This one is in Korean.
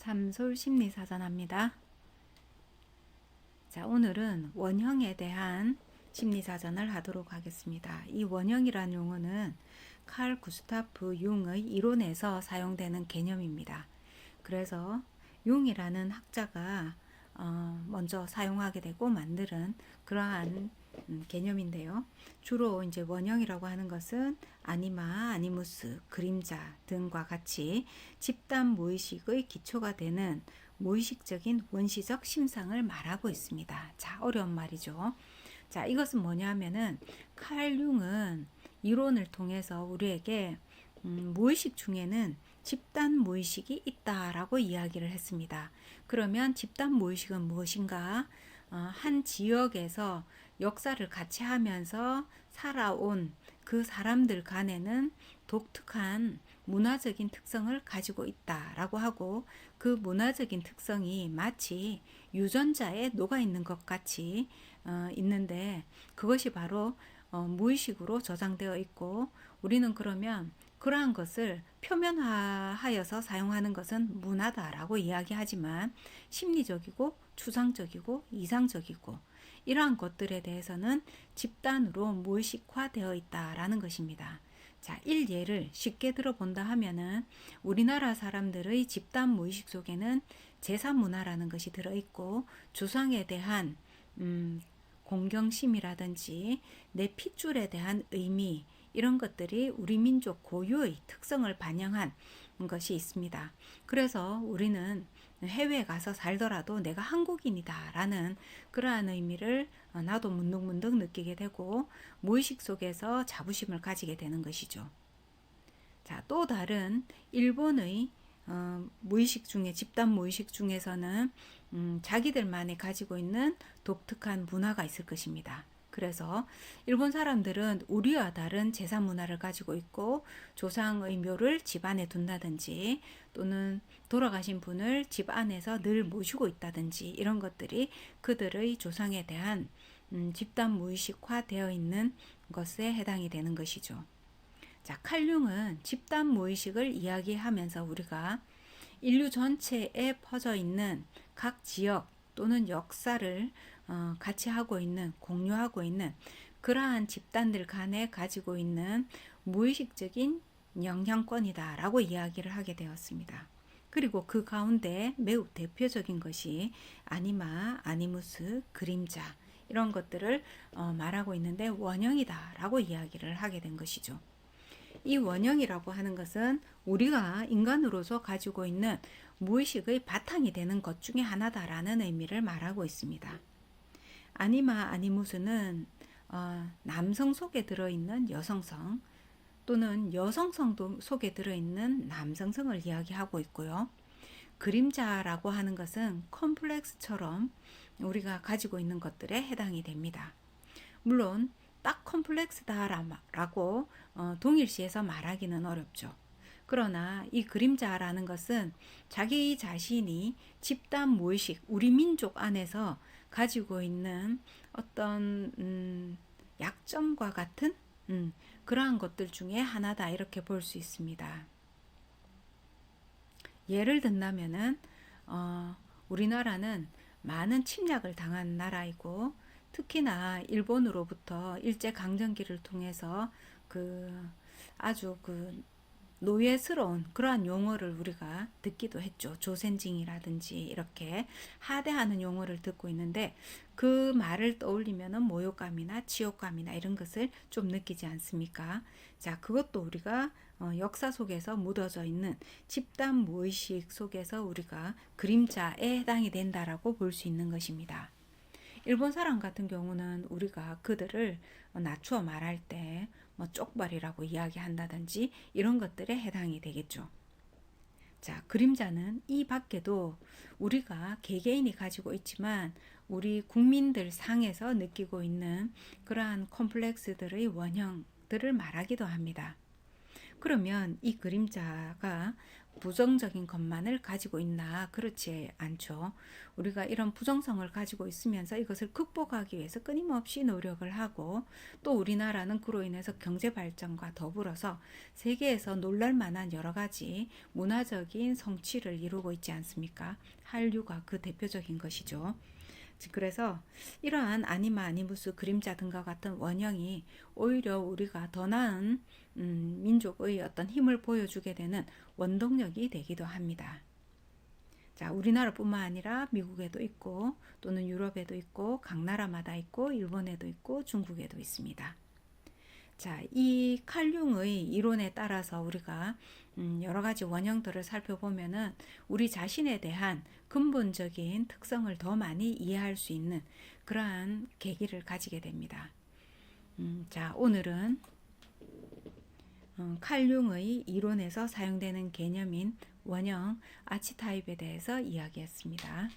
참솔 심리사전합니다. 자, 오늘은 원형에 대한 심리사전을 하도록 하겠습니다. 이 원형이라는 용어는 칼 구스타프 융의 이론에서 사용되는 개념입니다. 그래서 융이라는 학자가 먼저 사용하게 되고 만드는 그러한 개념인데요. 주로 이제 원형이라고 하는 것은 아니마, 아니무스, 그림자 등과 같이 집단 무의식의 기초가 되는 무의식적인 원시적 심상을 말하고 있습니다. 자, 어려운 말이죠. 자, 이것은 뭐냐면은 칼 융은 이론을 통해서 우리에게 무의식 중에는 집단 무의식이 있다라고 이야기를 했습니다. 그러면 집단 무의식은 무엇인가? 한 지역에서 역사를 같이 하면서 살아온 그 사람들 간에는 독특한 문화적인 특성을 가지고 있다라고 하고, 그 문화적인 특성이 마치 유전자에 녹아 있는 것 같이 있는데, 그것이 바로 무의식으로 저장되어 있고, 우리는 그러면 그러한 것을 표면화하여서 사용하는 것은 문화다라고 이야기하지만, 심리적이고 추상적이고 이상적이고 이러한 것들에 대해서는 집단으로 무의식화되어 있다라는 것입니다. 자, 일예를 쉽게 들어본다 하면은 우리나라 사람들의 집단 무의식 속에는 제사 문화라는 것이 들어있고, 조상에 대한 공경심이라든지 내 핏줄에 대한 의미, 이런 것들이 우리 민족 고유의 특성을 반영한 것이 있습니다. 그래서 우리는 해외에 가서 살더라도 내가 한국인이다 라는 그러한 의미를 나도 문득문득 느끼게 되고, 무의식 속에서 자부심을 가지게 되는 것이죠. 자, 또 다른 일본의 무의식 중에, 집단 무의식 중에서는 자기들만이 가지고 있는 독특한 문화가 있을 것입니다. 그래서 일본 사람들은 우리와 다른 제사 문화를 가지고 있고, 조상의 묘를 집 안에 둔다든지 또는 돌아가신 분을 집 안에서 늘 모시고 있다든지, 이런 것들이 그들의 조상에 대한 집단 무의식화 되어 있는 것에 해당이 되는 것이죠. 자, 칼융은 집단 무의식을 이야기하면서 우리가 인류 전체에 퍼져 있는 각 지역 또는 역사를 같이 하고 있는, 공유하고 있는 그러한 집단들 간에 가지고 있는 무의식적인 영향권이다 라고 이야기를 하게 되었습니다. 그리고 그 가운데 매우 대표적인 것이 아니마, 아니무스, 그림자, 이런 것들을 말하고 있는데, 원형이다 라고 이야기를 하게 된 것이죠. 이 원형이라고 하는 것은 우리가 인간으로서 가지고 있는 무의식의 바탕이 되는 것 중에 하나다라는 의미를 말하고 있습니다. 아니마, 아니무스는 남성 속에 들어있는 여성성 또는 여성성 속에 들어있는 남성성을 이야기하고 있고요. 그림자라고 하는 것은 컴플렉스처럼 우리가 가지고 있는 것들에 해당이 됩니다. 물론 딱 컴플렉스다라고 동일시해서 말하기는 어렵죠. 그러나 이 그림자라는 것은 자기 자신이 집단 무의식, 우리 민족 안에서 가지고 있는 어떤 약점과 같은 그러한 것들 중에 하나다, 이렇게 볼 수 있습니다. 예를 든다면은 우리나라는 많은 침략을 당한 나라이고, 특히나 일본으로부터 일제강점기를 통해서 아주 노예스러운 그러한 용어를 우리가 듣기도 했죠. 조센징이라든지 이렇게 하대하는 용어를 듣고 있는데, 그 말을 떠올리면은 모욕감이나 치욕감이나 이런 것을 좀 느끼지 않습니까? 자, 그것도 우리가 역사 속에서 묻어져 있는 집단 무의식 속에서 우리가 그림자에 해당이 된다라고 볼 수 있는 것입니다. 일본 사람 같은 경우는 우리가 그들을 낮추어 말할 때 쪽발이라고 이야기한다든지 이런 것들에 해당이 되겠죠. 자, 그림자는 이 밖에도 우리가 개개인이 가지고 있지만 우리 국민들 상에서 느끼고 있는 그러한 컴플렉스들의 원형들을 말하기도 합니다. 그러면 이 그림자가 부정적인 것만을 가지고 있나? 그렇지 않죠. 우리가 이런 부정성을 가지고 있으면서 이것을 극복하기 위해서 끊임없이 노력을 하고, 또 우리나라는 그로 인해서 경제 발전과 더불어서 세계에서 놀랄 만한 여러 가지 문화적인 성취를 이루고 있지 않습니까? 한류가 그 대표적인 것이죠. 그래서 이러한 아니마 아니무스 그림자 등과 같은 원형이 오히려 우리가 더 나은 민족의 어떤 힘을 보여주게 되는 원동력이 되기도 합니다. 자, 우리나라뿐만 아니라 미국에도 있고, 또는 유럽에도 있고, 각 나라마다 있고, 일본에도 있고, 중국에도 있습니다. 자, 이 칼융의 이론에 따라서 우리가 여러 가지 원형들을 살펴보면은 우리 자신에 대한 근본적인 특성을 더 많이 이해할 수 있는 그러한 계기를 가지게 됩니다. 자, 오늘은 칼융의 이론에서 사용되는 개념인 원형 아치타입에 대해서 이야기했습니다.